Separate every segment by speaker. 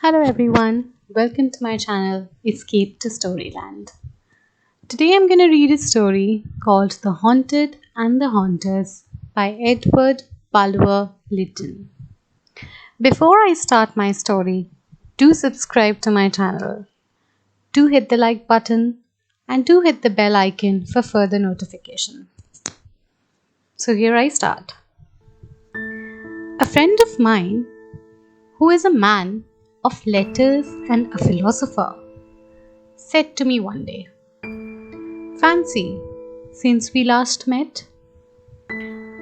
Speaker 1: Hello everyone, welcome to my channel Escape to Storyland. Today I'm going to read a story called The Haunted and the Haunters by Edward Bulwer Lytton. Before I start my story, do subscribe to my channel, do hit the like button and do hit the bell icon for further notification. So here I start. A friend of mine, who is a man of letters and a philosopher, said to me one day, "Fancy, since we last met,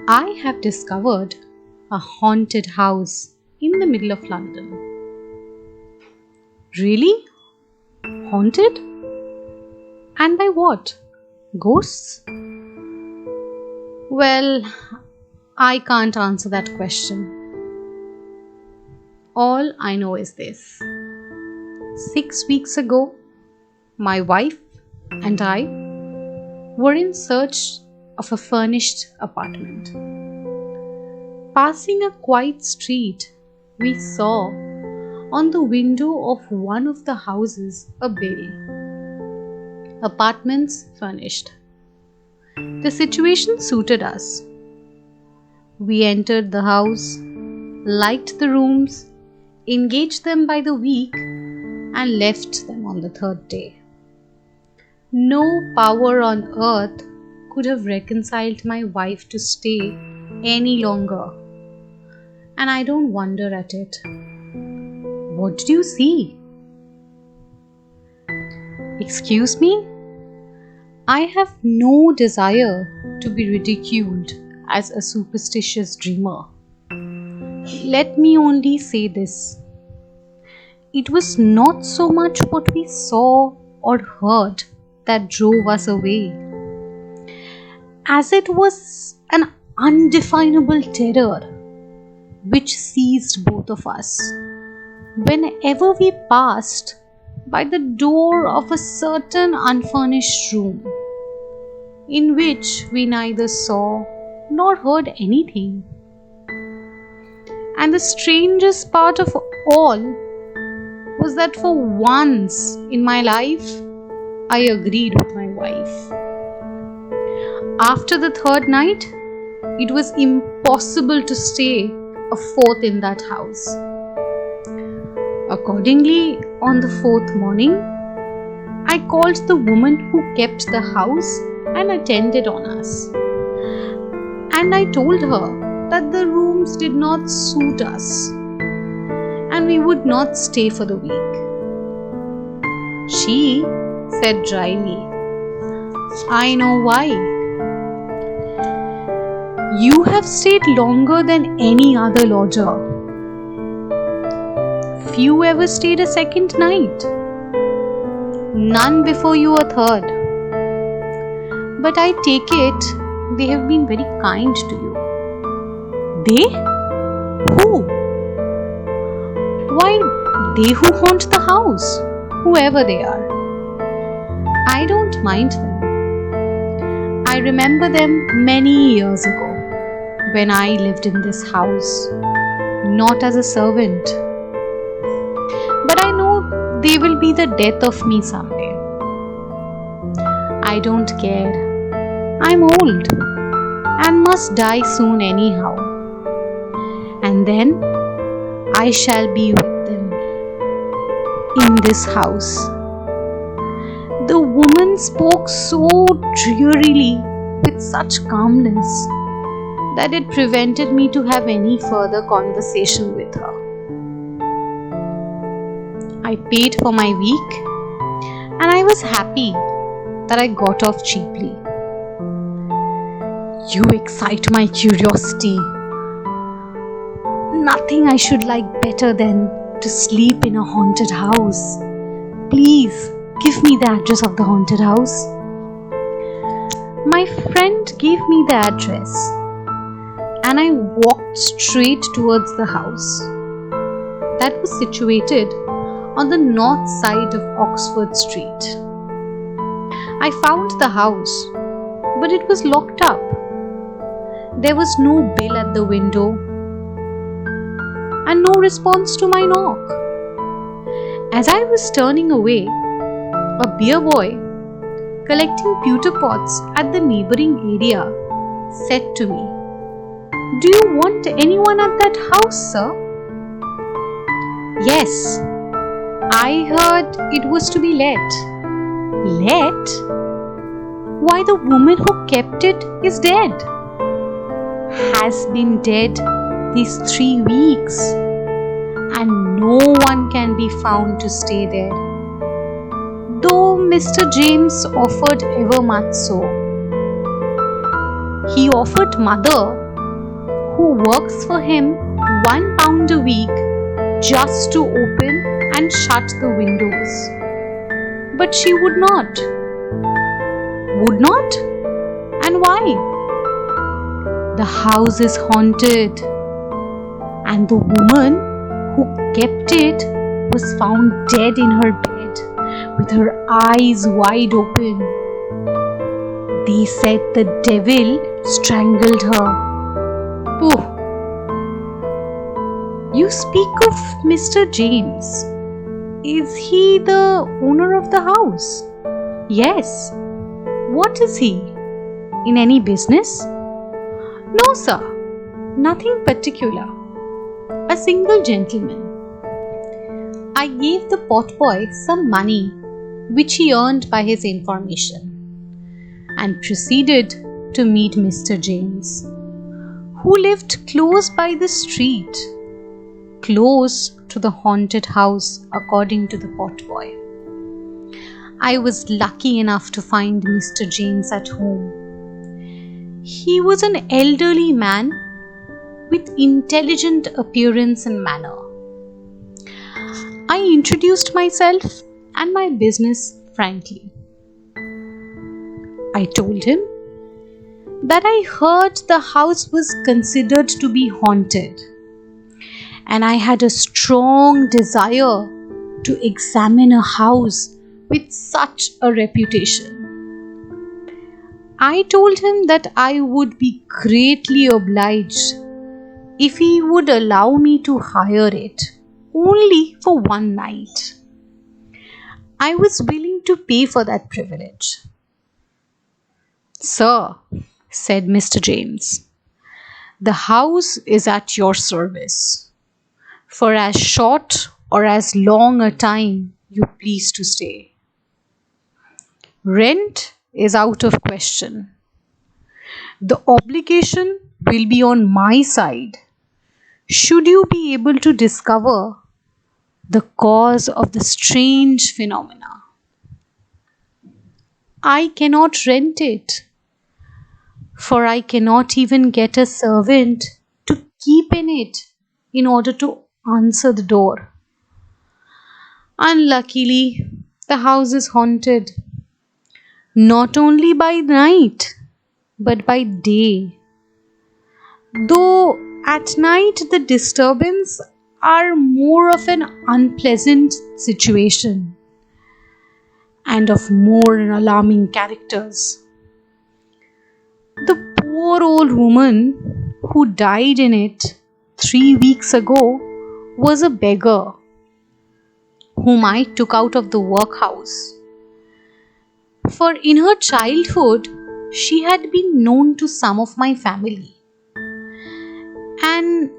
Speaker 1: I have discovered a haunted house in the middle of London." Really? Haunted? And by what? Ghosts? Well, I can't answer that question. All I know is this. 6 weeks ago, my wife and I were in search of a furnished apartment. Passing a quiet street, we saw on the window of one of the houses a bill, "Apartments furnished." The situation suited us. We entered the house, liked the rooms, engaged them by the week, and left them on the third day. No power on earth could have reconciled my wife to stay any longer, and I don't wonder at it. What did you see? Excuse me? I have no desire to be ridiculed as a superstitious dreamer. Let me only say this. It was not so much what we saw or heard that drove us away, as it was an undefinable terror which seized both of us whenever we passed by the door of a certain unfurnished room in which we neither saw nor heard anything. And the strangest part of all was that for once in my life, I agreed with my wife. After the third night, it was impossible to stay a fourth in that house. Accordingly, on the fourth morning, I called the woman who kept the house and attended on us. And I told her that the rooms did not suit us and we would not stay for the week. She said dryly, "I know why. You have stayed longer than any other lodger. Few ever stayed a second night. None before you a third. But I take it they have been very kind to you." "They? Who?" "Why, they who haunt the house, whoever they are. I don't mind them. I remember them many years ago when I lived in this house, not as a servant. But I know they will be the death of me someday. I don't care. I'm old and must die soon anyhow. And then I shall be with them in this house." The woman spoke so drearily with such calmness that it prevented me to have any further conversation with her. I paid for my week and I was happy that I got off cheaply. You excite my curiosity. Nothing I should like better than to sleep in a haunted house. Please give me the address of the haunted house. My friend gave me the address and I walked straight towards the house. That was situated on the north side of Oxford Street. I found the house, but it was locked up. There was no bell at the window and no response to my knock. As I was turning away, a beer boy collecting pewter pots at the neighboring area said to me, "Do you want anyone at that house, sir?" "Yes, I heard it was to be let." "Let? Why, the woman who kept it is dead." "Has been dead these 3 weeks, and no one can be found to stay there, though Mr. James offered ever much so. He offered mother, who works for him, £1 a week just to open and shut the windows. But she would not." "Would not? And why?" "The house is haunted, and the woman who kept it was found dead in her bed with her eyes wide open. They said the devil strangled her." "Pooh! You speak of Mr. James. Is he the owner of the house?" "Yes." "What is he? In any business?" "No, sir. Nothing particular. A single gentleman." I gave the potboy some money which he earned by his information, and proceeded to meet Mr. James, who lived close by the street, close to the haunted house, according to the potboy. I was lucky enough to find Mr. James at home. He was an elderly man with intelligent appearance and manner. I introduced myself and my business frankly. I told him that I heard the house was considered to be haunted, and I had a strong desire to examine a house with such a reputation. I told him that I would be greatly obliged if he would allow me to hire it only for one night. I was willing to pay for that privilege. "Sir," said Mr. James, "the house is at your service for as short or as long a time you please to stay. Rent is out of question. The obligation will be on my side should you be able to discover the cause of the strange phenomena. I cannot rent it, for I cannot even get a servant to keep in it in order to answer the door. Unluckily, the house is haunted, not only by night, but by day. Though at night the disturbance are more of an unpleasant situation and of more alarming characters. The poor old woman who died in it 3 weeks ago was a beggar whom I took out of the workhouse. For in her childhood, she had been known to some of my family, and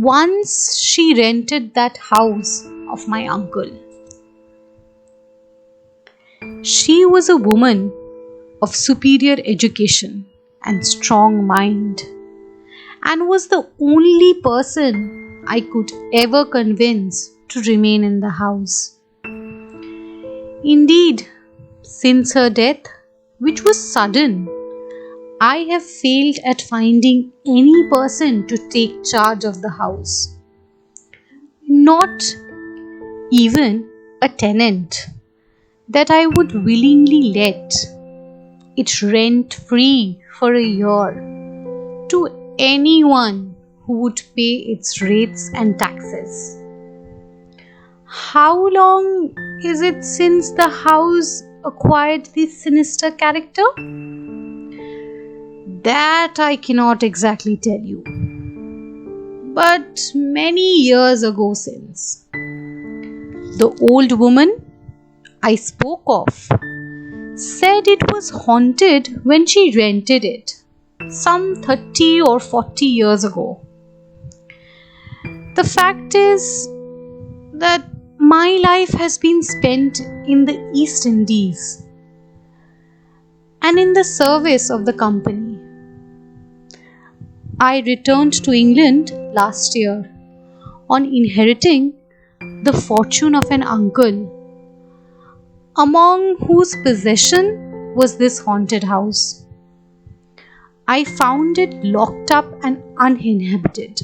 Speaker 1: once she rented that house of my uncle. She was a woman of superior education and strong mind, and was the only person I could ever convince to remain in the house. Indeed, since her death, which was sudden, I have failed at finding any person to take charge of the house. Not even a tenant that I would willingly let it rent free for a year to anyone who would pay its rates and taxes. How long is it since the house acquired this sinister character? That I cannot exactly tell you, but many years ago since. The old woman I spoke of said it was haunted when she rented it some 30 or 40 years ago. The fact is that my life has been spent in the East Indies and in the service of the company. I returned to England last year on inheriting the fortune of an uncle, among whose possession was this haunted house. I found it locked up and uninhabited.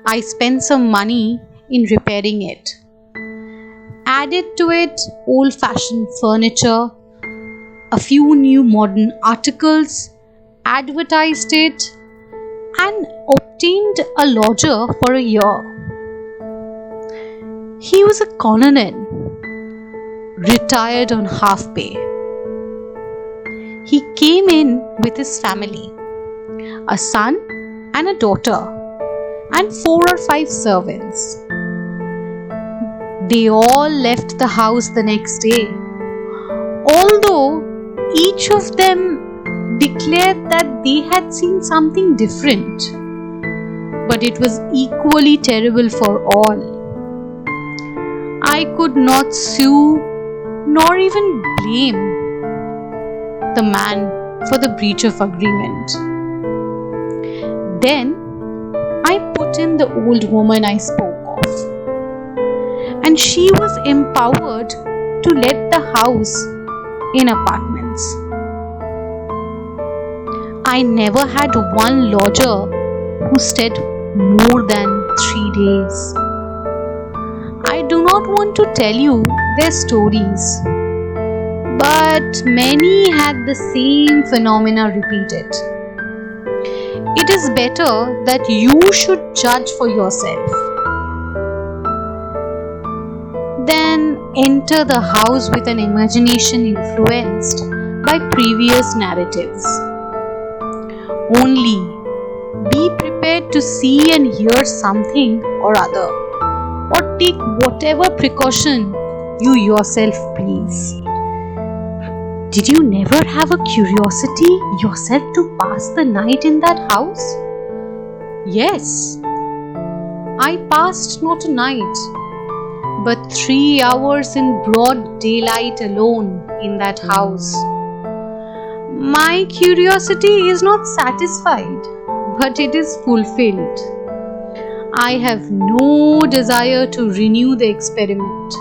Speaker 1: I spent some money in repairing it, added to it old-fashioned furniture, a few new modern articles, advertised it, and obtained a lodger for a year. He was a colonel, retired on half pay. He came in with his family, a son and a daughter, and 4 or 5 servants. They all left the house the next day, although each of them declared that they had seen something different, but it was equally terrible for all. I could not sue nor even blame the man for the breach of agreement. Then I put in the old woman I spoke of, and she was empowered to let the house in apartments. I never had one lodger who stayed more than 3 days. I do not want to tell you their stories, but many had the same phenomena repeated. It is better that you should judge for yourself. Then enter the house with an imagination influenced by previous narratives. Only be prepared to see and hear something or other, or take whatever precaution you yourself please. Did you never have a curiosity yourself to pass the night in that house? Yes, I passed not a night, but 3 hours in broad daylight alone in that house. My curiosity is not satisfied, but it is fulfilled. I have no desire to renew the experiment.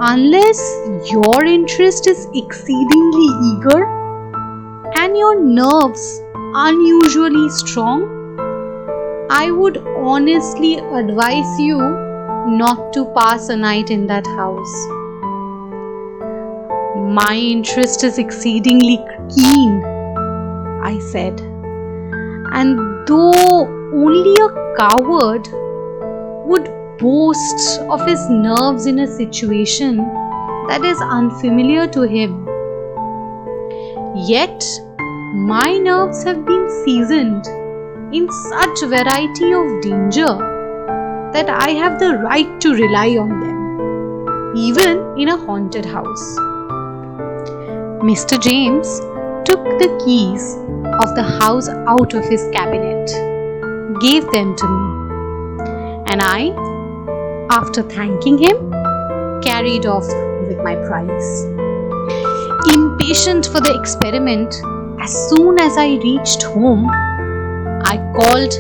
Speaker 1: Unless your interest is exceedingly eager and your nerves unusually strong, I would honestly advise you not to pass a night in that house. My interest is exceedingly keen, I said, and though only a coward would boast of his nerves in a situation that is unfamiliar to him, yet my nerves have been seasoned in such variety of danger that I have the right to rely on them, even in a haunted house. Mr. James took the keys of the house out of his cabinet, gave them to me, and I, after thanking him, carried off with my prize. Impatient for the experiment, as soon as I reached home, I called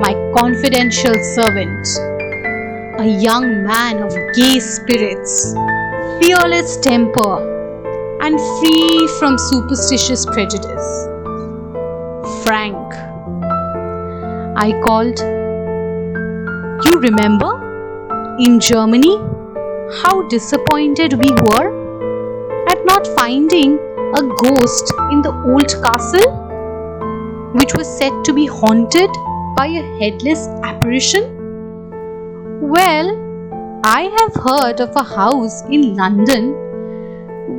Speaker 1: my confidential servant, a young man of gay spirits, fearless temper, and free from superstitious prejudice. Frank. I called. You remember, in Germany, how disappointed we were at not finding a ghost in the old castle, which was said to be haunted by a headless apparition? Well, I have heard of a house in London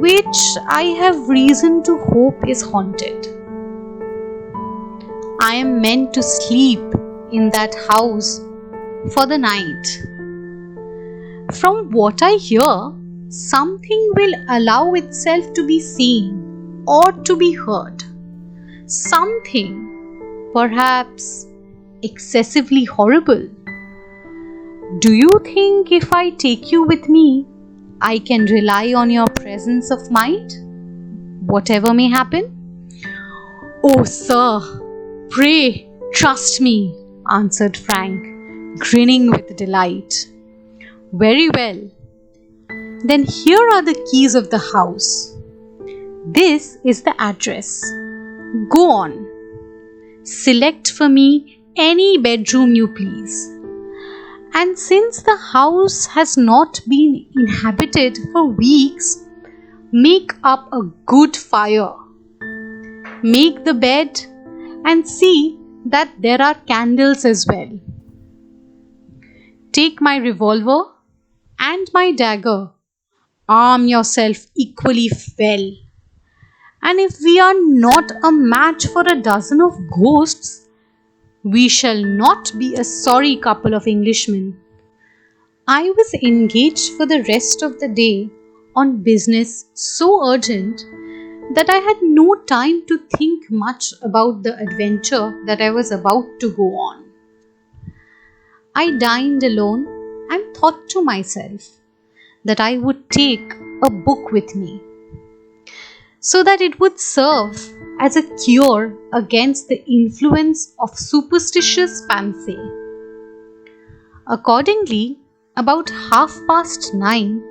Speaker 1: which I have reason to hope is haunted. I am meant to sleep in that house for the night. From what I hear, something will allow itself to be seen or to be heard. Something, perhaps, excessively horrible. Do you think if I take you with me, I can rely on your presence of mind, whatever may happen? Oh, sir, pray, trust me, answered Frank, grinning with delight. Very well. Then here are the keys of the house. This is the address. Go on. Select for me any bedroom you please. And since the house has not been inhabited for weeks, make up a good fire. Make the bed and see that there are candles as well. Take my revolver and my dagger. Arm yourself equally well. And if we are not a match for a dozen of ghosts, we shall not be a sorry couple of Englishmen. I was engaged for the rest of the day on business so urgent that I had no time to think much about the adventure that I was about to go on. I dined alone and thought to myself that I would take a book with me, so that it would serve as a cure against the influence of superstitious fancy. Accordingly, about 9:30,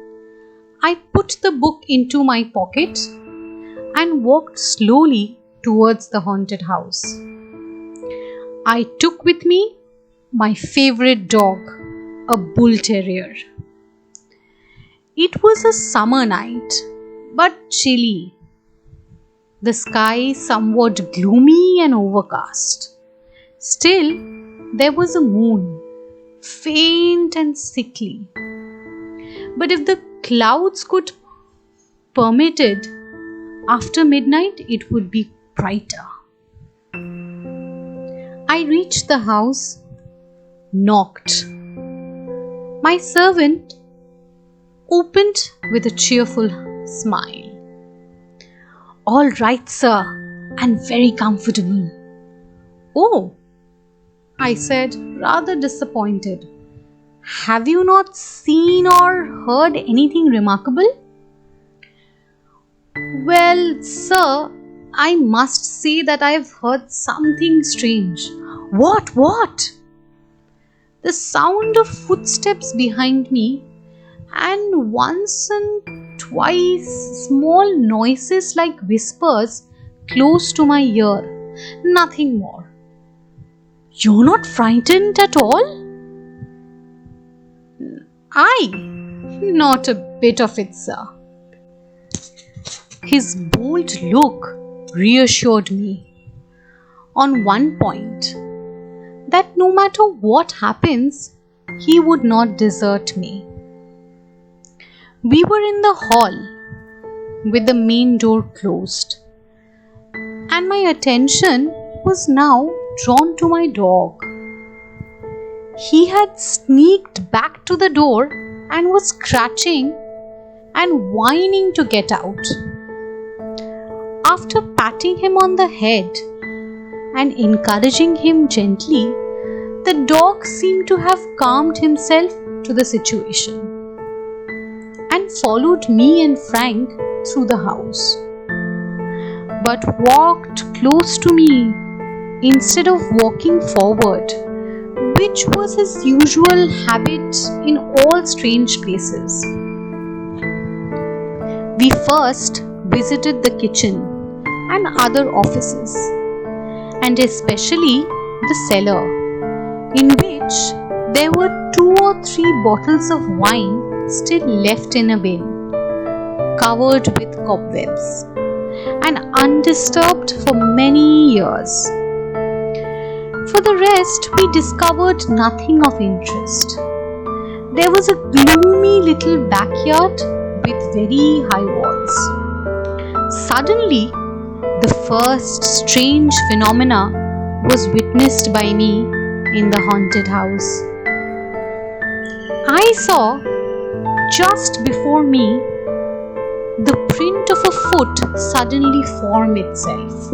Speaker 1: I put the book into my pocket and walked slowly towards the haunted house. I took with me my favorite dog, a bull terrier. It was a summer night, but chilly. The sky somewhat gloomy and overcast. Still, there was a moon, faint and sickly. But if the clouds could permit it, after midnight it would be brighter. I reached the house, knocked. My servant opened with a cheerful smile. All right, sir, and very comfortable. Oh, I said, rather disappointed. Have you not seen or heard anything remarkable? Well, sir, I must say that I have heard something strange. What? The sound of footsteps behind me, and once and twice small noises like whispers close to my ear. Nothing more. You're not frightened at all? Not a bit of it, sir. His bold look reassured me on one point, that no matter what happens, he would not desert me. We were in the hall with the main door closed, and my attention was now drawn to my dog. He had sneaked back to the door and was scratching and whining to get out. After patting him on the head and encouraging him gently, the dog seemed to have calmed himself to the situation and followed me and Frank through the house, but walked close to me instead of walking forward, which was his usual habit in all strange places. We first visited the kitchen and other offices, and especially the cellar, in which there were 2 or 3 bottles of wine still left in a bin, covered with cobwebs, and undisturbed for many years. For the rest, we discovered nothing of interest. There was a gloomy little backyard with very high walls. Suddenly, the first strange phenomena was witnessed by me in the haunted house. I saw just before me, the print of a foot suddenly formed itself.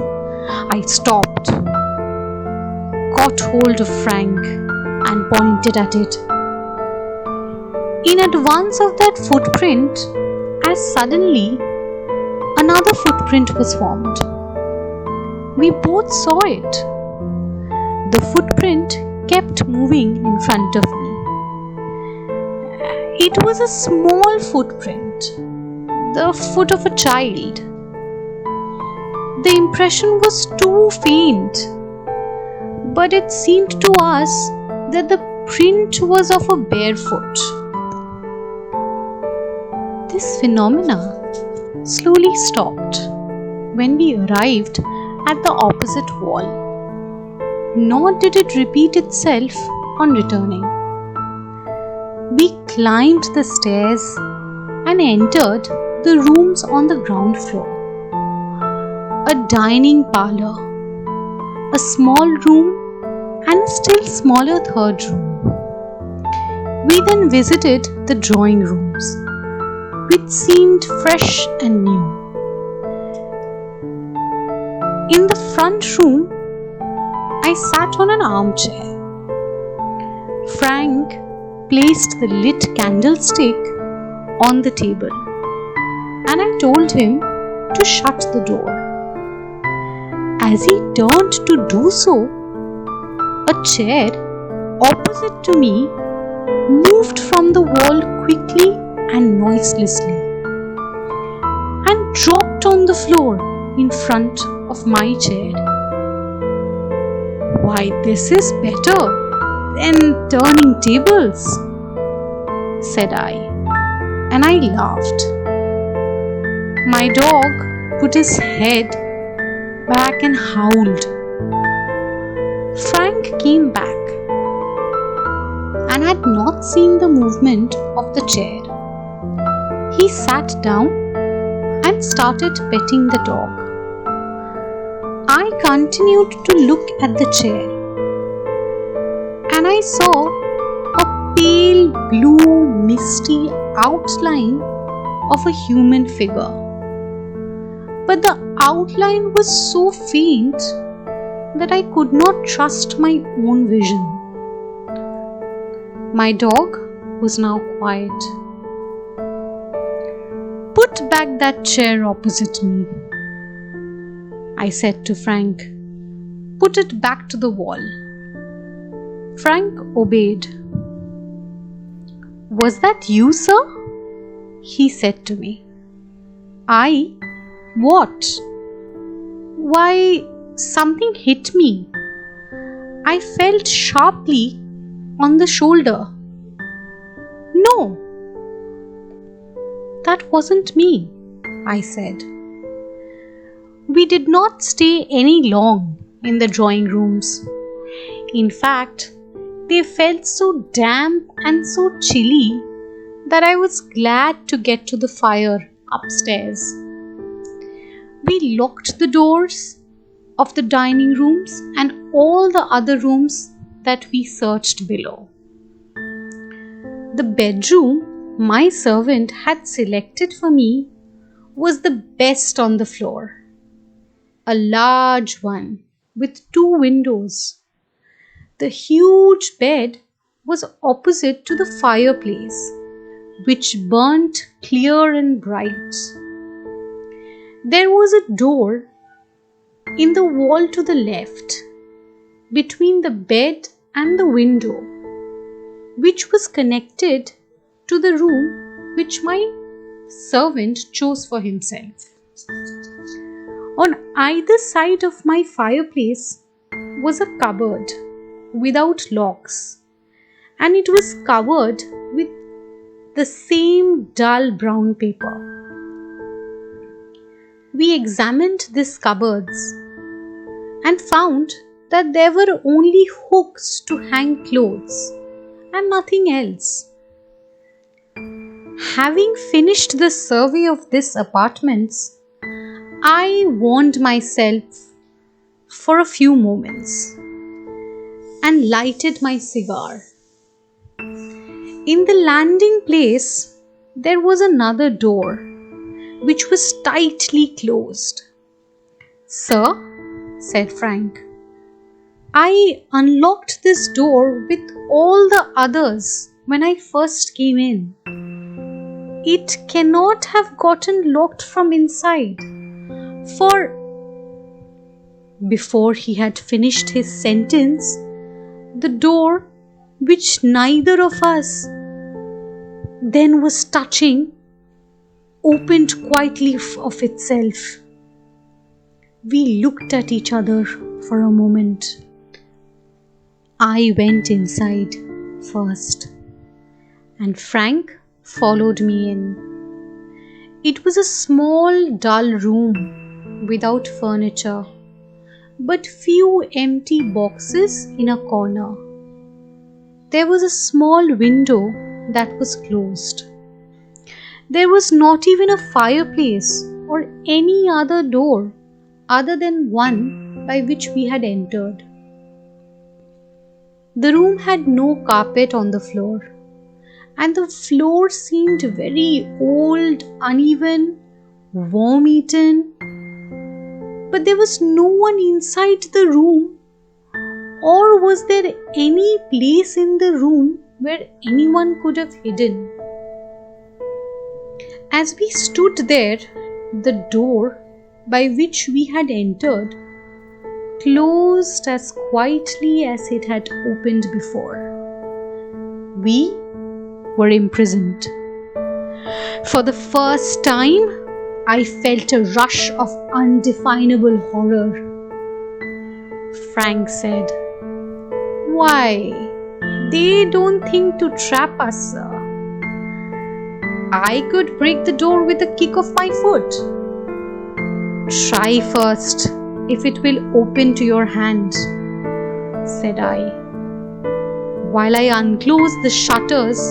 Speaker 1: I stopped, caught hold of Frank, and pointed at it. In advance of that footprint, as suddenly, another footprint was formed. We both saw it. The footprint kept moving in front of me. It was a small footprint, the foot of a child. The impression was too faint, but it seemed to us that the print was of a bare foot. This phenomena slowly stopped when we arrived at the opposite wall, nor did it repeat itself on returning. We climbed the stairs and entered the rooms on the ground floor. A dining parlor, a small room, and a still smaller third room. We then visited the drawing rooms, which seemed fresh and new. In the front room, I sat on an armchair. Frank placed the lit candlestick on the table, and I told him to shut the door. As he turned to do so, a chair opposite to me moved from the wall quickly and noiselessly and dropped on the floor in front of my chair. "Why, this is better than turning tables," said I, and I laughed. My dog put his head back and howled. Frank came back and had not seen the movement of the chair. He sat down and started petting the dog. I continued to look at the chair, and I saw a pale blue misty outline of a human figure. But the outline was so faint that I could not trust my own vision. My dog was now quiet. "Put back that chair opposite me," I said to Frank. "Put it back to the wall." Frank obeyed. "Was that you, sir?" he said to me. "I? What?" "Why, something hit me. I felt sharply on the shoulder." "No, that wasn't me," I said. We did not stay any long in the drawing rooms. In fact, they felt so damp and so chilly that I was glad to get to the fire upstairs. We locked the doors of the dining rooms and all the other rooms that we searched below. The bedroom my servant had selected for me was the best on the floor. A large one with 2 windows. The huge bed was opposite to the fireplace, which burnt clear and bright. There was a door in the wall to the left, between the bed and the window, which was connected to the room which my servant chose for himself. On either side of my fireplace was a cupboard without locks, and it was covered with the same dull brown paper. We examined these cupboards and found that there were only hooks to hang clothes and nothing else. Having finished the survey of these apartments, I warmed myself for a few moments and lighted my cigar. In the landing place there was another door which was tightly closed. "Sir," said Frank, "I unlocked this door with all the others when I first came in. It cannot have gotten locked from inside, for..." Before he had finished his sentence, the door, which neither of us then was touching, opened quietly of itself. We looked at each other for a moment. I went inside first, and Frank followed me in. It was a small, dull room without furniture, but few empty boxes in a corner. There was a small window that was closed. There was not even a fireplace or any other door other than one by which we had entered. The room had no carpet on the floor, and the floor seemed very old, uneven, worm-eaten. But there was no one inside the room, or was there any place in the room where anyone could have hidden. As we stood there, the door by which we had entered closed as quietly as it had opened before. We were imprisoned. For the first time, I felt a rush of undefinable horror. Frank said, "Why, they don't think to trap us, sir. I could break the door with a kick of my foot." "Try first, if it will open to your hand," said I, "while I unclose the shutters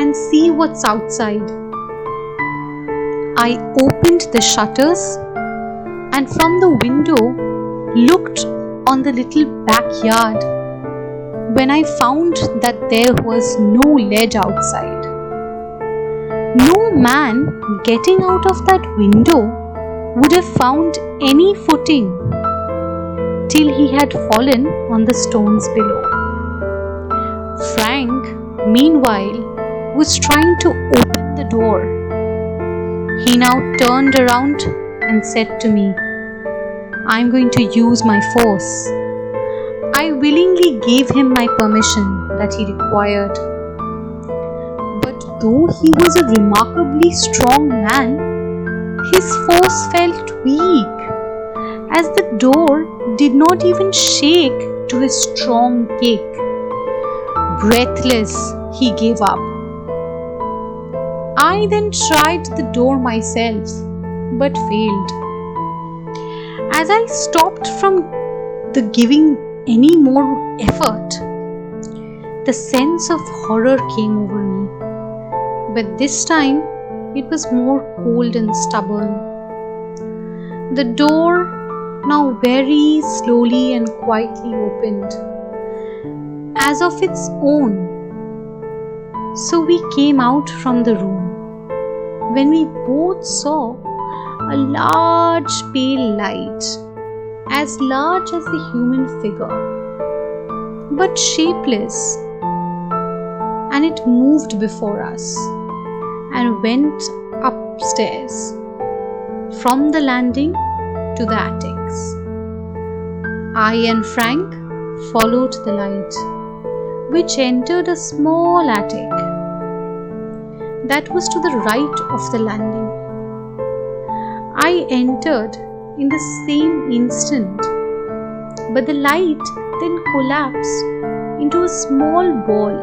Speaker 1: and see what's outside." I opened the shutters and from the window looked on the little backyard, when I found that there was no ledge outside. No man getting out of that window would have found any footing till he had fallen on the stones below. Frank, meanwhile, was trying to open the door. He now turned around and said to me, "I'm going to use my force." I willingly gave him my permission that he required. But though he was a remarkably strong man, his force felt weak, as the door did not even shake to his strong kick. Breathless, he gave up. I then tried the door myself, but failed. As I stopped from giving any more effort, the sense of horror came over me, but this time it was more cold and stubborn. The door now very slowly and quietly opened, as of its own. So we came out from the room, when we both saw a large pale light, as large as the human figure, but shapeless, and it moved before us and went upstairs from the landing to the attics. I and Frank followed the light, which entered a small attic that was to the right of the landing. I entered in the same instant, but the light then collapsed into a small ball,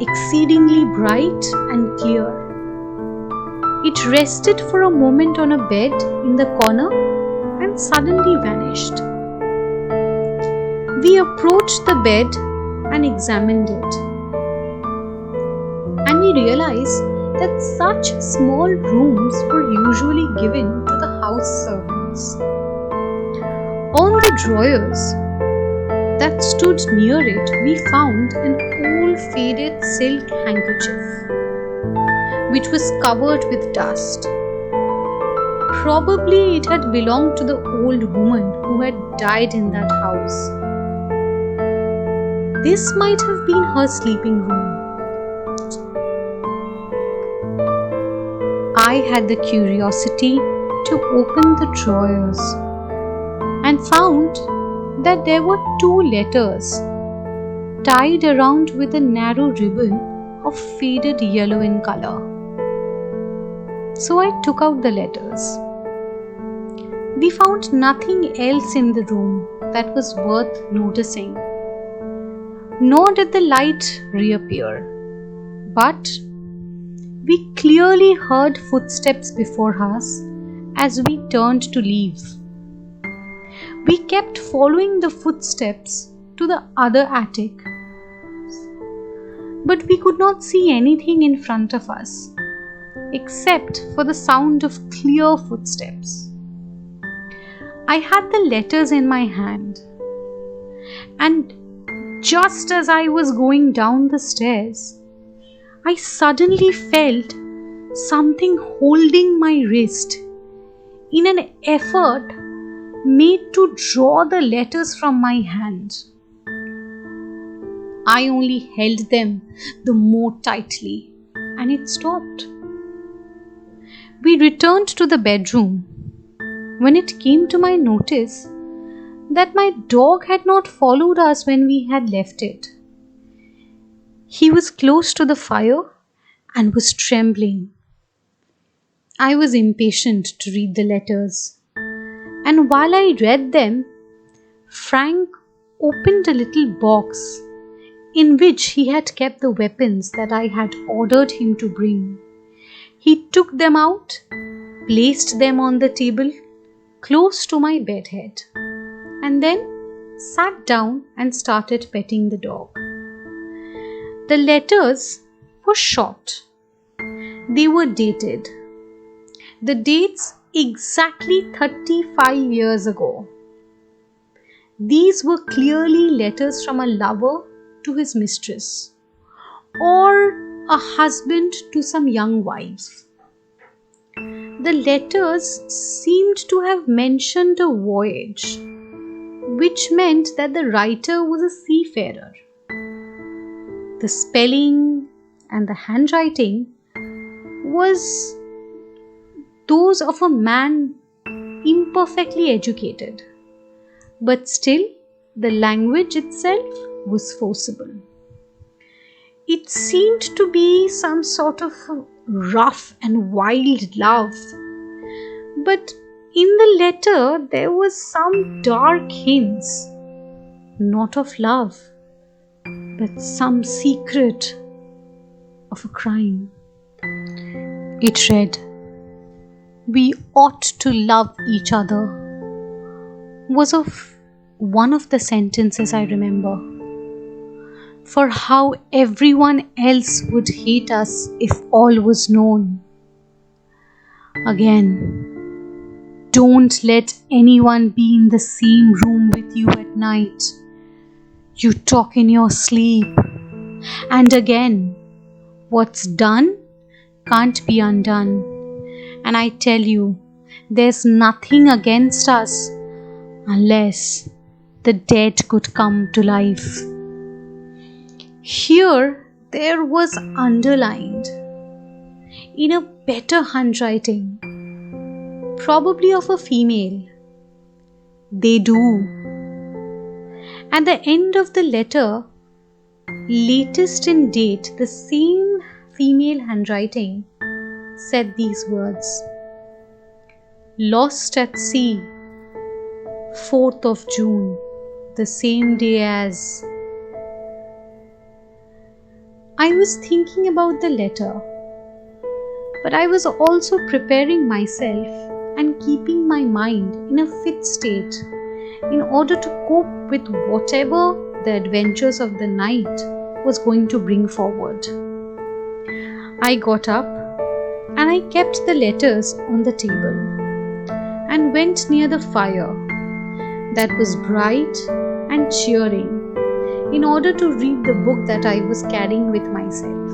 Speaker 1: exceedingly bright and clear. It rested for a moment on a bed in the corner and suddenly vanished. We approached the bed and examined it, and we realized that such small rooms were usually given to the house servants. On the drawers that stood near it, we found an old faded silk handkerchief, which was covered with dust. Probably it had belonged to the old woman who had died in that house. This might have been her sleeping room. I had the curiosity to open the drawers and found that there were 2 letters tied around with a narrow ribbon of faded yellow in color. So I took out the letters. We found nothing else in the room that was worth noticing, nor did the light reappear. But we clearly heard footsteps before us as we turned to leave. We kept following the footsteps to the other attic, but we could not see anything in front of us except for the sound of clear footsteps. I had the letters in my hand, and just as I was going down the stairs, I suddenly felt something holding my wrist in an effort made to draw the letters from my hand. I only held them the more tightly, and it stopped. We returned to the bedroom when it came to my notice that my dog had not followed us when we had left it. He was close to the fire and was trembling. I was impatient to read the letters, and while I read them, Frank opened a little box in which he had kept the weapons that I had ordered him to bring. He took them out, placed them on the table close to my bed head, and then sat down and started petting the dog. The letters were short. They were dated. The dates exactly 35 years ago. These were clearly letters from a lover to his mistress, or a husband to some young wife. The letters seemed to have mentioned a voyage, which meant that the writer was a seafarer. The spelling and the handwriting was those of a man imperfectly educated, but still the language itself was forcible. It seemed to be some sort of rough and wild love, but in the letter there was some dark hints, not of love, but some secret of a crime. It read, "We ought to love each other," was of one of the sentences I remember. For how everyone else would hate us if all was known. Again, don't let anyone be in the same room with you at night. You talk in your sleep. And again, what's done can't be undone. And I tell you, there's nothing against us unless the dead could come to life. Here there was underlined in a better handwriting, probably of a female, "They do." At the end of the letter, latest in date, the same female handwriting said these words: "Lost at sea, 4th of June, the same day as..." I was thinking about the letter, but I was also preparing myself and keeping my mind in a fit state in order to cope with whatever the adventures of the night was going to bring forward. I got up and I kept the letters on the table and went near the fire that was bright and cheering in order to read the book that I was carrying with myself.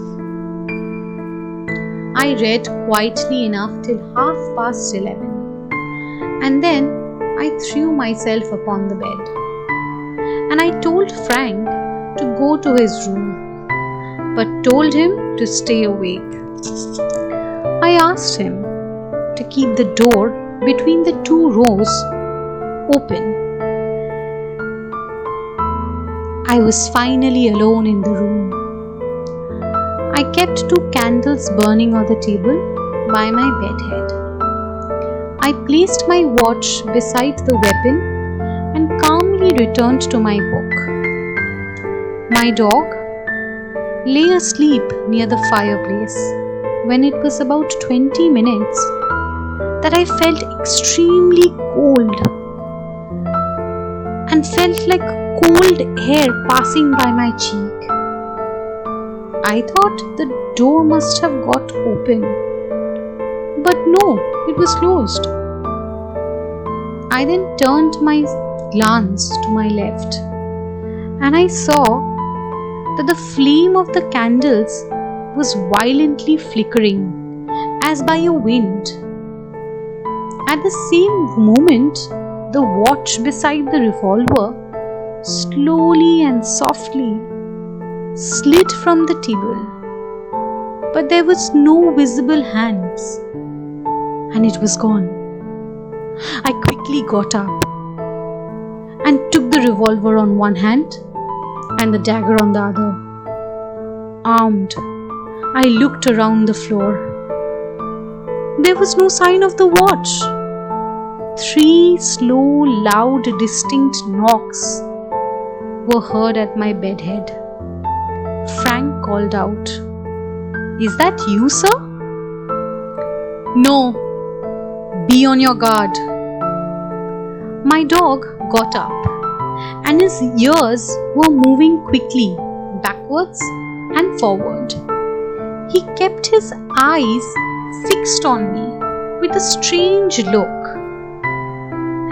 Speaker 1: I read quietly enough till 11:30, and then I threw myself upon the bed. And I told Frank to go to his room, but told him to stay awake. I asked him to keep the door between the two rows open. I was finally alone in the room. I kept 2 candles burning on the table by my bed head. I placed my watch beside the weapon and calmly returned to my book. My dog lay asleep near the fireplace when it was about 20 minutes that I felt extremely cold and felt like cold air passing by my cheek. I thought the door must have got open, but no, it was closed. I then turned my glance to my left, and I saw that the flame of the candles was violently flickering as by a wind. At the same moment, the watch beside the revolver slowly and softly slid from the table, but there was no visible hands, and it was gone. I quickly got up and took the revolver on one hand and the dagger on the other. Armed, I looked around the floor. There was no sign of the watch. 3 slow, loud, distinct knocks were heard at my bed head. Frank called out, "Is that you, sir?" "No. Be on your guard." My dog got up, and his ears were moving quickly backwards and forward. He kept his eyes fixed on me with a strange look,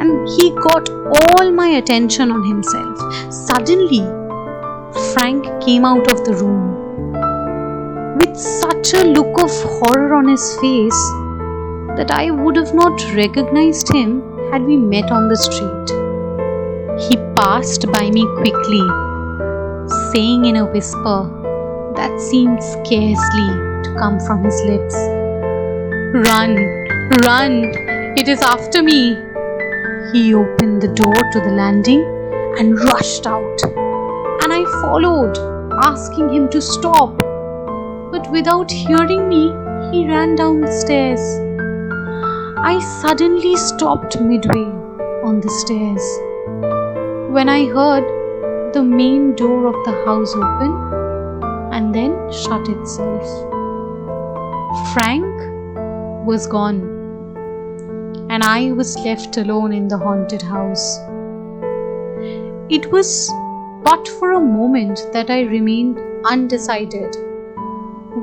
Speaker 1: and he got all my attention on himself. Suddenly, Frank came out of the room with such a look of horror on his face that I would have not recognized him had we met on the street. He passed by me quickly, saying in a whisper that seemed scarcely to come from his lips, "Run, run, it is after me." He opened the door to the landing and rushed out, and I followed, asking him to stop. But without hearing me, he ran down the stairs. I suddenly stopped midway on the stairs when I heard the main door of the house open and then shut itself. Frank was gone, and I was left alone in the haunted house. It was but for a moment that I remained undecided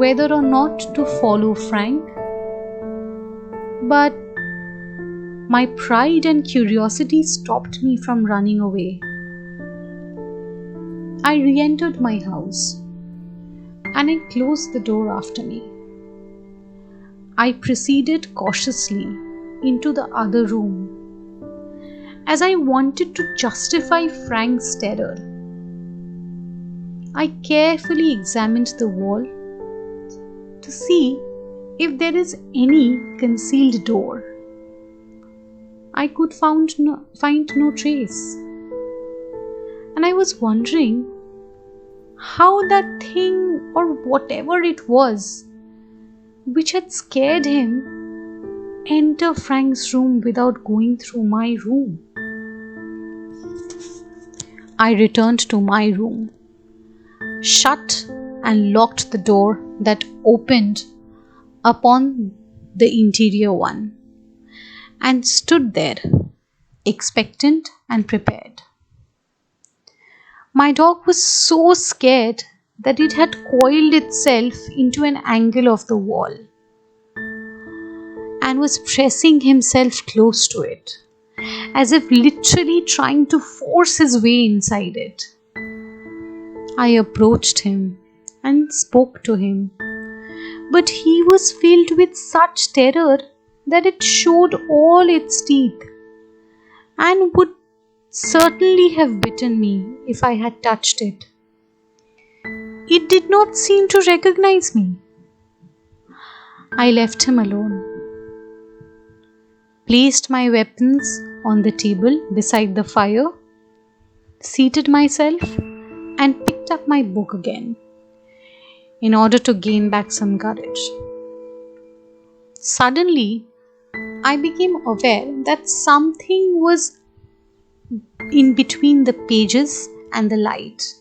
Speaker 1: whether or not to follow Frank, but my pride and curiosity stopped me from running away. I re-entered my house, and I closed the door after me. I proceeded cautiously into the other room, as I wanted to justify Frank's terror. I carefully examined the wall to see if there is any concealed door. I could find no trace, and I was wondering how that thing or whatever it was which had scared him enter Frank's room without going through my room. I returned to my room, shut and locked the door that opened upon the interior one, and stood there, expectant and prepared. My dog was so scared that it had coiled itself into an angle of the wall and was pressing himself close to it, as if literally trying to force his way inside it. I approached him and spoke to him, but he was filled with such terror that it showed all its teeth and would certainly have bitten me if I had touched it. It did not seem to recognize me. I left him alone, placed my weapons on the table beside the fire, seated myself, and picked up my book again in order to gain back some courage. Suddenly, I became aware that something was in between the pages and the light.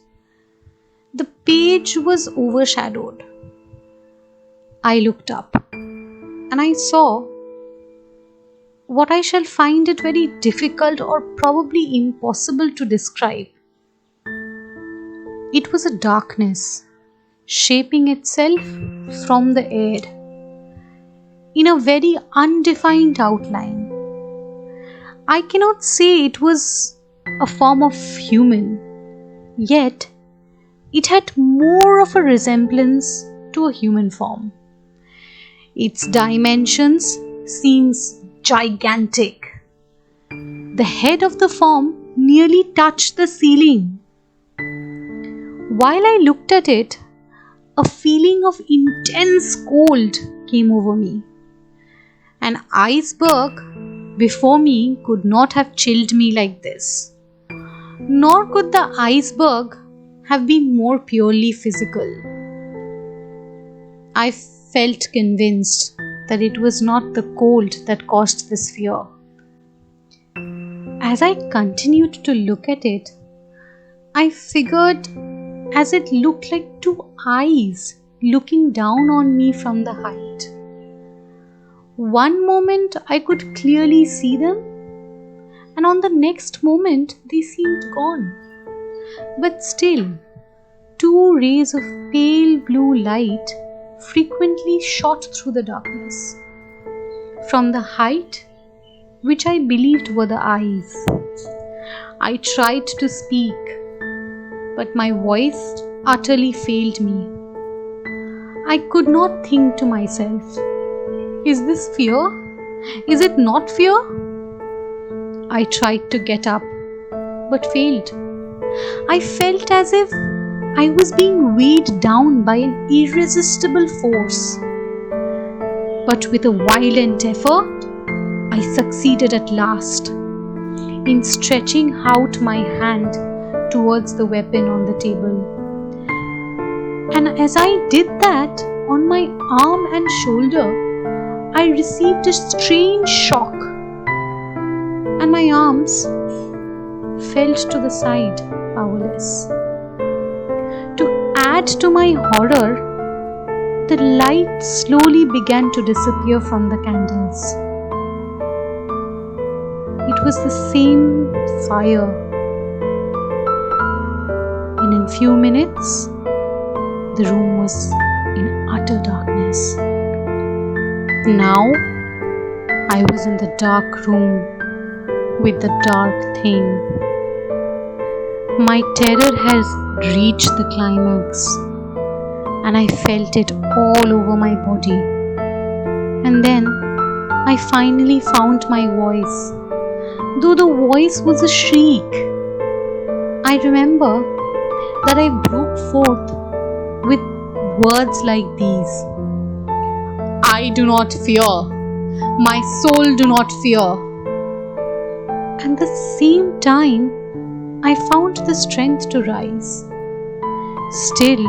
Speaker 1: The page was overshadowed. I looked up and I saw what I shall find it very difficult or probably impossible to describe. It was a darkness shaping itself from the air in a very undefined outline. I cannot say it was a form of human, yet it had more of a resemblance to a human form. Its dimensions seems gigantic. The head of the form nearly touched the ceiling. While I looked at it, a feeling of intense cold came over me. An iceberg before me could not have chilled me like this. Nor could the iceberg have been more purely physical. I felt convinced that it was not the cold that caused this fear. As I continued to look at it, I figured as it looked like two eyes looking down on me from the height. One moment I could clearly see them, and on the next moment they seemed gone. But still, two rays of pale blue light frequently shot through the darkness from the height, which I believed were the eyes. I tried to speak, but my voice utterly failed me. I could not think to myself, is this fear? Is it not fear? I tried to get up, but failed. I felt as if I was being weighed down by an irresistible force. But with a violent effort, I succeeded at last in stretching out my hand towards the weapon on the table. And as I did that, on my arm and shoulder, I received a strange shock, and my arms fell to the side, powerless. To add to my horror, the light slowly began to disappear from the candles. It was the same fire. And in few minutes, the room was in utter darkness. Now, I was in the dark room with the dark thing. My terror has reached the climax, and I felt it all over my body. And then I finally found my voice, though the voice was a shriek. I remember that I broke forth with words like these: I do not fear, my soul do not fear. At the same time, I found the strength to rise. Still,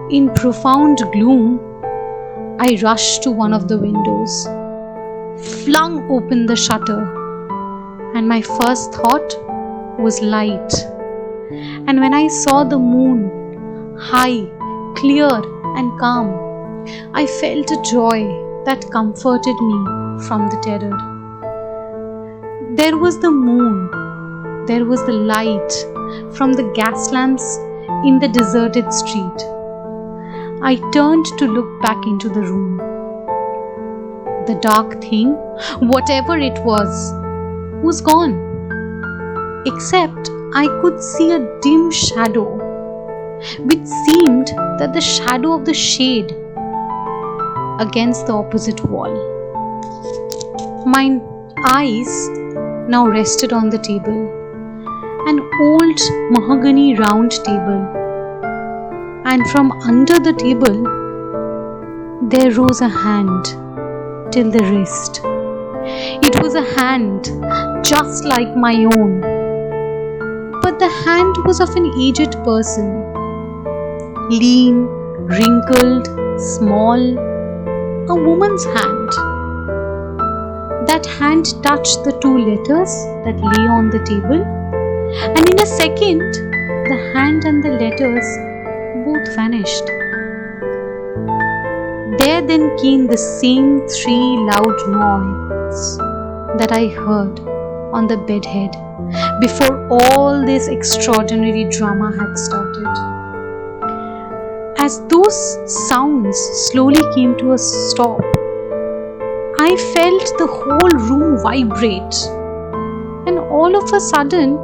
Speaker 1: in profound gloom, I rushed to one of the windows, flung open the shutter, and my first thought was light. And when I saw the moon, high, clear and calm, I felt a joy that comforted me from the terror. There was the moon, there was the light from the gas lamps in the deserted street. I turned to look back into the room. The dark thing, whatever it was gone, except I could see a dim shadow, which seemed that the shadow of the shade against the opposite wall. My eyes now rested on the table, an old mahogany round table, and from under the table there rose a hand till the wrist. It was a hand just like my own, but the hand was of an aged person, lean, wrinkled, small, a woman's hand. That hand touched the two letters that lay on the table, and in a second, the hand and the letters both vanished. There then came the same three loud noise that I heard on the bedhead before all this extraordinary drama had started. As those sounds slowly came to a stop, I felt the whole room vibrate, and all of a sudden,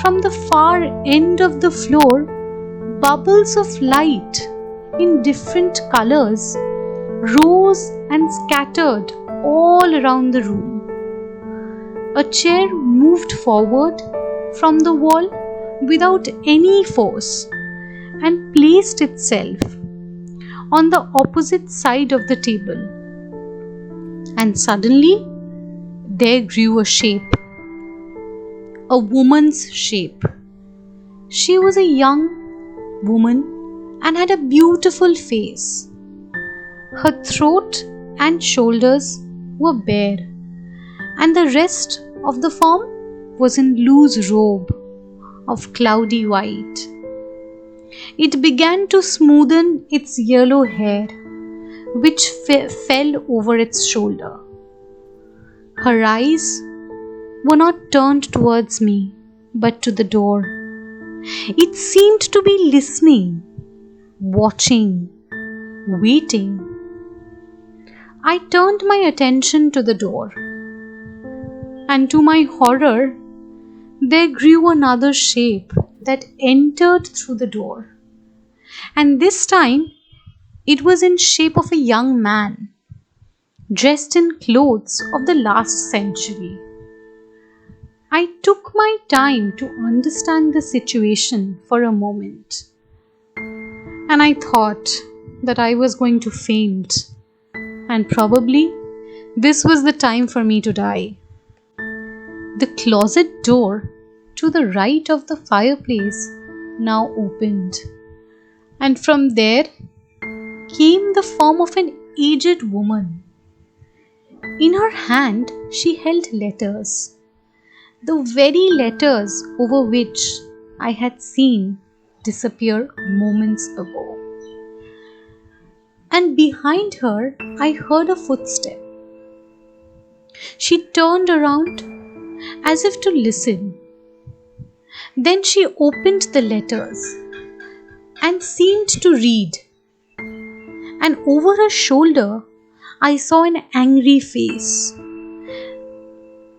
Speaker 1: from the far end of the floor, bubbles of light in different colors rose and scattered all around the room. A chair moved forward from the wall without any force and placed itself on the opposite side of the table. And suddenly, there grew a shape, a woman's shape. She was a young woman and had a beautiful face. Her throat and shoulders were bare, and the rest of the form was in loose robe of cloudy white. It began to smoothen its yellow hair, which fell over its shoulder. Her eyes were not turned towards me, but to the door. It seemed to be listening, watching, waiting. I turned my attention to the door, and to my horror, there grew another shape that entered through the door. And this time, it was in shape of a young man, dressed in clothes of the last century. I took my time to understand the situation for a moment, and I thought that I was going to faint, and probably this was the time for me to die. The closet door to the right of the fireplace now opened, and from there came the form of an aged woman. In her hand she held letters, the very letters over which I had seen disappear moments ago. And behind her I heard a footstep. She turned around as if to listen. Then she opened the letters and seemed to read. And over her shoulder, I saw an angry face.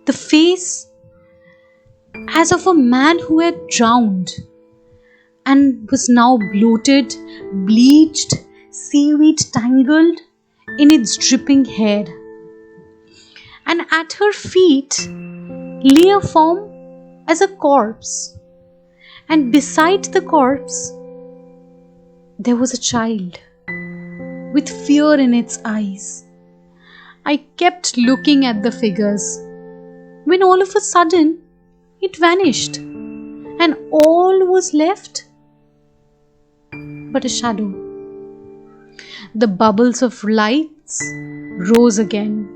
Speaker 1: The face as of a man who had drowned and was now bloated, bleached, seaweed tangled in its dripping hair. And at her feet lay a form as a corpse, and beside the corpse there was a child with fear in its eyes. I kept looking at the figures when all of a sudden it vanished, and all was left but a shadow. The bubbles of lights rose again,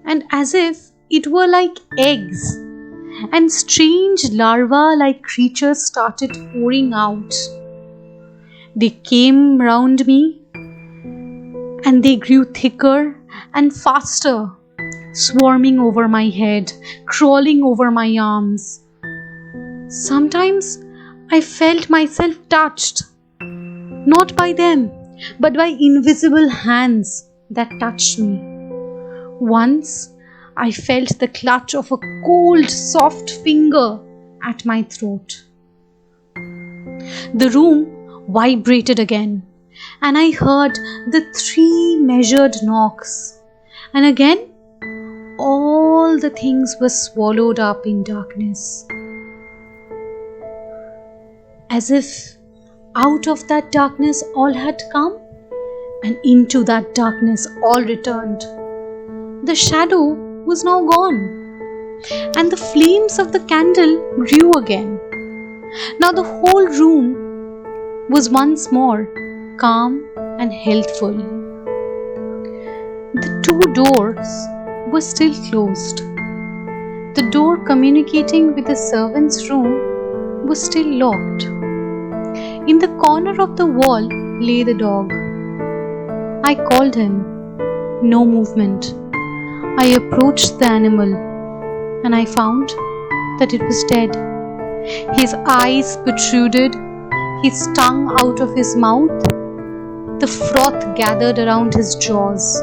Speaker 1: and as if it were like eggs, and strange larva-like creatures started pouring out. They came round me, and they grew thicker and faster, swarming over my head, crawling over my arms. Sometimes I felt myself touched, not by them, but by invisible hands that touched me. Once I felt the clutch of a cold, soft finger at my throat. The room vibrated again, and I heard the 3 measured knocks. And again, all the things were swallowed up in darkness. As if out of that darkness all had come, and into that darkness all returned. The shadow was now gone, and the flames of the candle grew again. Now the whole room was once more calm and healthful. The 2 doors were still closed. The door communicating with the servants' room was still locked. In the corner of the wall lay the dog. I called him. No movement. I approached the animal and I found that it was dead. His eyes protruded, his tongue out of his mouth. The froth gathered around his jaws.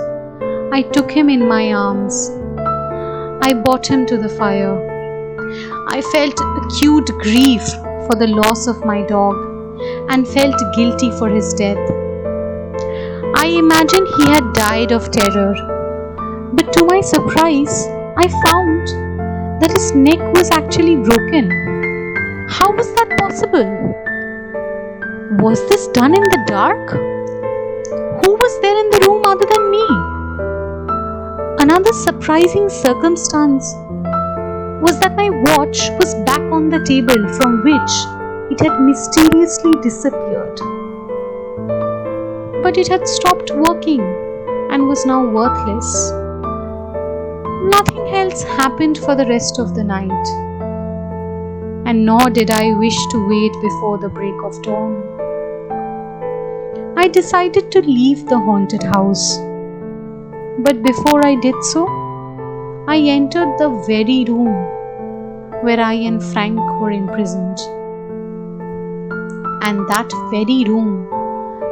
Speaker 1: I took him in my arms. I brought him to the fire. I felt acute grief for the loss of my dog and felt guilty for his death. I imagined he had died of terror, but to my surprise, I found that his neck was actually broken. How was that possible? Was this done in the dark? Who was there in the room other than me? Another surprising circumstance was that my watch was back on the table from which it had mysteriously disappeared. But it had stopped working and was now worthless. Nothing else happened for the rest of the night, and nor did I wish to wait before the break of dawn. I decided to leave the haunted house, but before I did so, I entered the very room where I and Frank were imprisoned, and that very room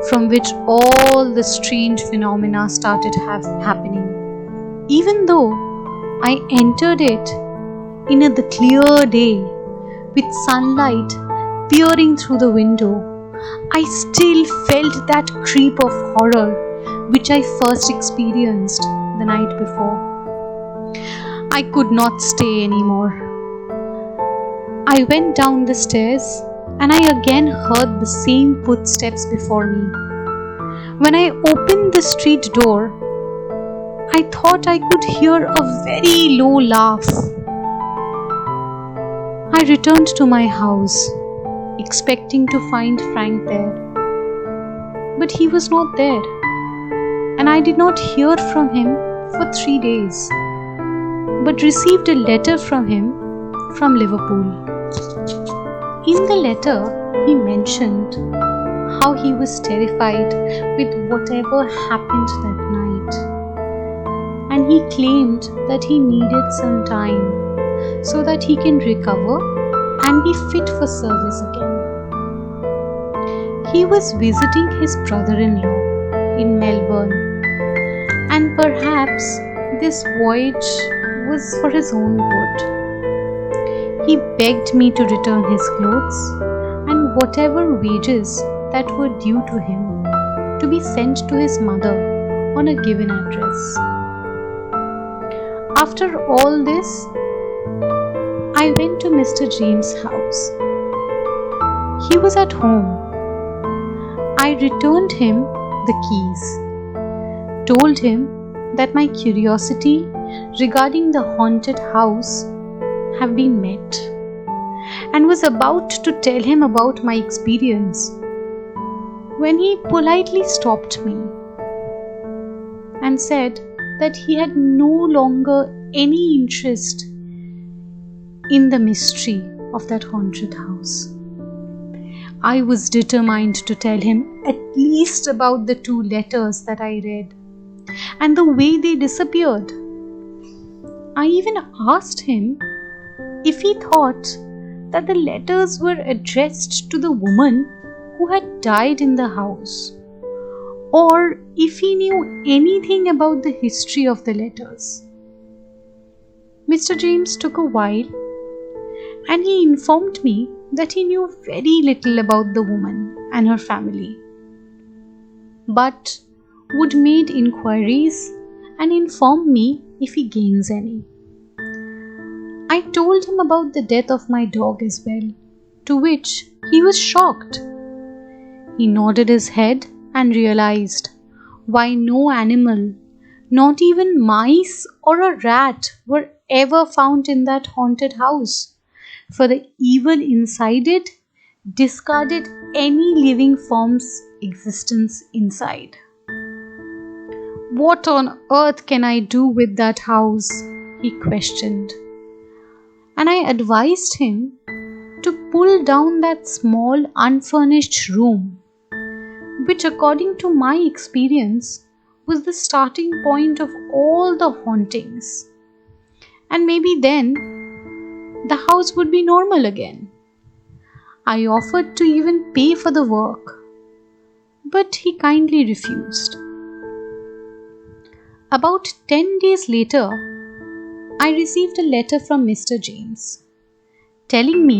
Speaker 1: from which all the strange phenomena started happening. Even though I entered it in the clear day with sunlight peering through the window, I still felt that creep of horror which I first experienced the night before. I could not stay anymore. I went down the stairs and I again heard the same footsteps before me. When I opened the street door, I thought I could hear a very low laugh. I returned to my house, expecting to find Frank there. But he was not there, and I did not hear from him for 3 days, but received a letter from him from Liverpool. In the letter, he mentioned how he was terrified with whatever happened that night, and he claimed that he needed some time so that he can recover and be fit for service again. He was visiting his brother-in-law in Melbourne, and perhaps this voyage was for his own good. He begged me to return his clothes and whatever wages that were due to him to be sent to his mother on a given address. After all this, I went to Mr. James' house. He was at home. I returned him the keys, told him that my curiosity regarding the haunted house had been met, and was about to tell him about my experience when he politely stopped me and said that he had no longer any interest in the mystery of that haunted house. I was determined to tell him at least about the 2 letters that I read and the way they disappeared. I even asked him if he thought that the letters were addressed to the woman who had died in the house, or if he knew anything about the history of the letters. Mr. James took a while, and he informed me that he knew very little about the woman and her family. but would make inquiries and inform me if he gains any. I told him about the death of my dog as well, to which he was shocked. He nodded his head and realized why no animal, not even mice or a rat, were ever found in that haunted house, for the evil inside it discarded any living form's existence inside. "What on earth can I do with that house?" he questioned. And I advised him to pull down that small unfurnished room, which according to my experience was the starting point of all the hauntings. And maybe then the house would be normal again. I offered to even pay for the work, but he kindly refused. About 10 days later, I received a letter from Mr. James, telling me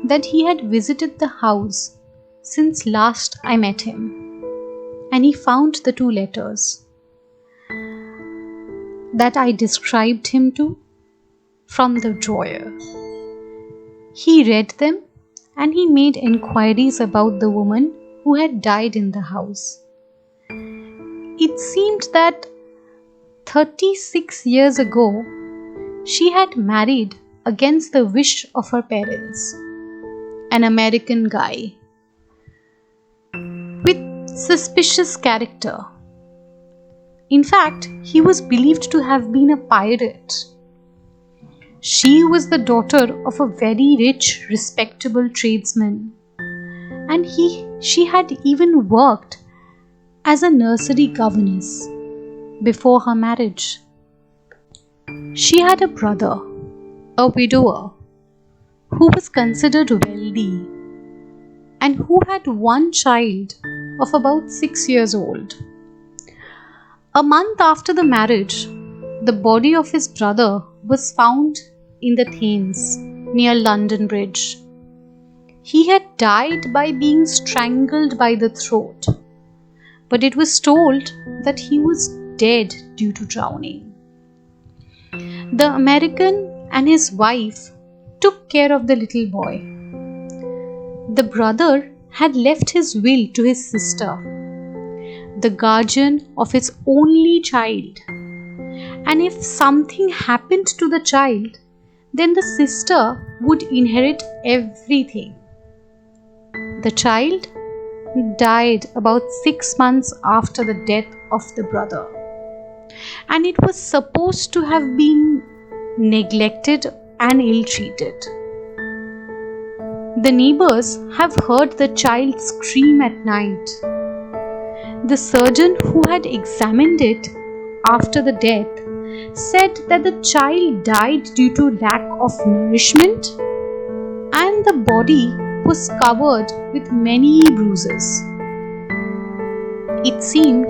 Speaker 1: that he had visited the house since last I met him, and he found the 2 letters that I described him to from the drawer. He read them and he made inquiries about the woman who had died in the house. It seemed that 36 years ago, she had married against the wish of her parents, an American guy with suspicious character. In fact, he was believed to have been a pirate. She was the daughter of a very rich, respectable tradesman, and she had even worked as a nursery governess before her marriage. She had a brother, a widower, who was considered wealthy and who had one child of about 6 years old. A month after the marriage, the body of his brother was found in the Thames near London Bridge. He had died by being strangled by the throat, but it was told that he was dead due to drowning. The American and his wife took care of the little boy. The brother had left his will to his sister, the guardian of his only child, and if something happened to the child, then the sister would inherit everything. The child died about 6 months after the death of the brother, and it was supposed to have been neglected and ill-treated. The neighbors have heard the child scream at night. The surgeon who had examined it after the death said that the child died due to lack of nourishment, and the body was covered with many bruises. It seemed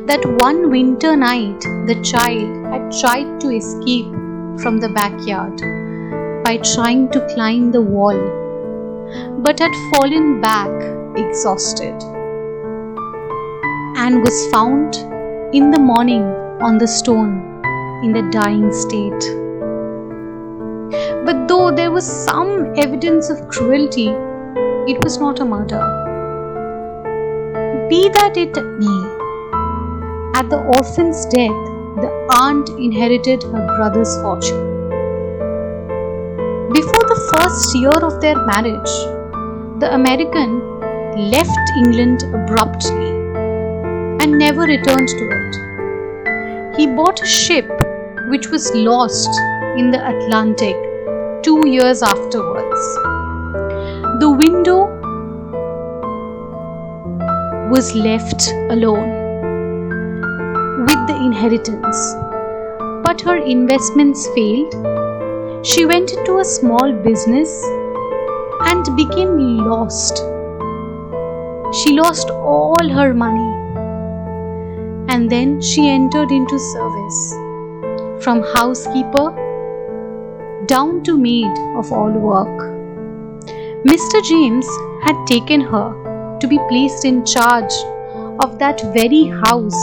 Speaker 1: that one winter night the child had tried to escape from the backyard by trying to climb the wall, but had fallen back exhausted and was found in the morning on the stone in the dying state. But though there was some evidence of cruelty, it was not a murder. Be that it may, at the orphan's death, the aunt inherited her brother's fortune. Before the first year of their marriage, the American left England abruptly and never returned to it. He bought a ship which was lost in the Atlantic 2 years afterwards. The widow was left alone with the inheritance, but her investments failed. She went into a small business and became lost. She lost all her money, and then she entered into service, from housekeeper down to maid of all work. Mr. James had taken her to be placed in charge of that very house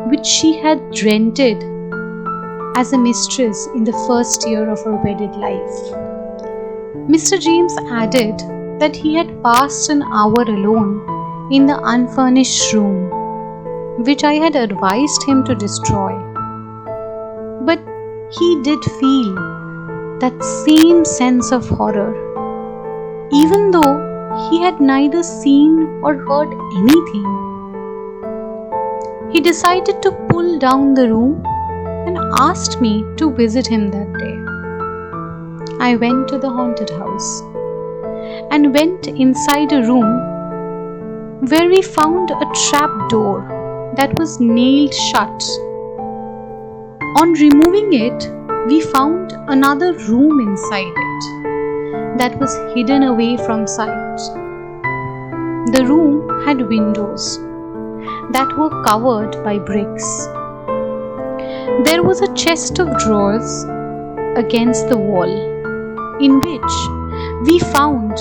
Speaker 1: which she had rented as a mistress in the first year of her wedded life. Mr. James added that he had passed an hour alone in the unfurnished room, which I had advised him to destroy. But he did feel that same sense of horror, even though he had neither seen or heard anything. He decided to pull down the room and asked me to visit him that day. I went to the haunted house and went inside a room where we found a trap door that was nailed shut. On removing it, we found another room inside it that was hidden away from sight. The room had windows that were covered by bricks. There was a chest of drawers against the wall, in which we found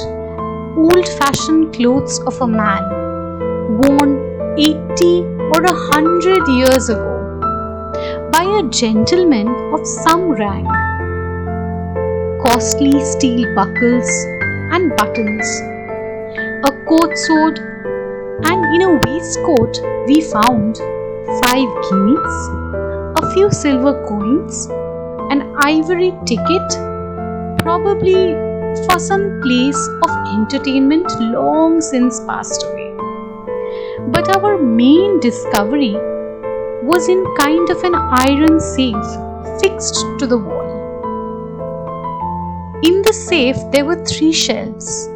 Speaker 1: old-fashioned clothes of a man worn 80 or 100 years ago by a gentleman of some rank. Costly steel buckles and buttons, a coat sword, and in a waistcoat we found 5 guineas, a few silver coins, an ivory ticket, probably for some place of entertainment long since passed away. But our main discovery was in kind of an iron safe fixed to the wall. In the safe there were 3 shelves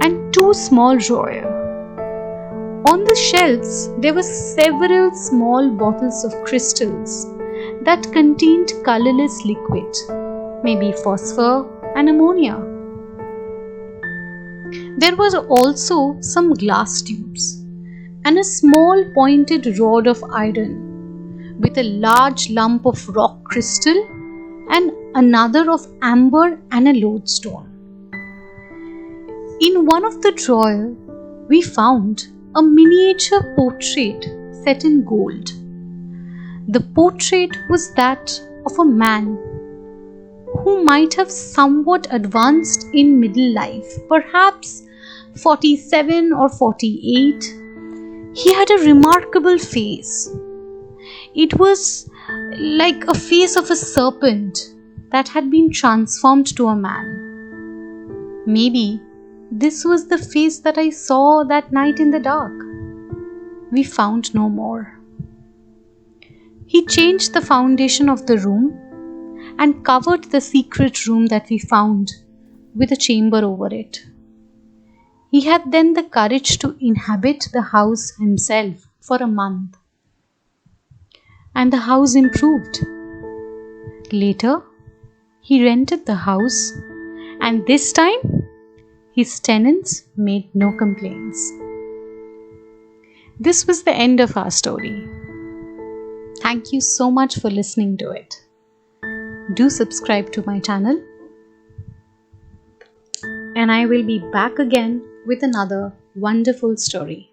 Speaker 1: and 2 small drawers. On the shelves there were several small bottles of crystals that contained colorless liquid, maybe phosphor and ammonia. There was also some glass tubes and a small pointed rod of iron with a large lump of rock crystal and another of amber and a lodestone. In one of the drawers, we found a miniature portrait set in gold. The portrait was that of a man who might have somewhat advanced in middle life, perhaps 47 or 48. He had a remarkable face. It was like a face of a serpent that had been transformed to a man. Maybe this was the face that I saw that night in the dark. We found no more. He changed the foundation of the room and covered the secret room that we found with a chamber over it. He had then the courage to inhabit the house himself for a month. And the house improved. Later, he rented the house, and this time, his tenants made no complaints. This was the end of our story. Thank you so much for listening to it. Do subscribe to my channel, and I will be back again with another wonderful story.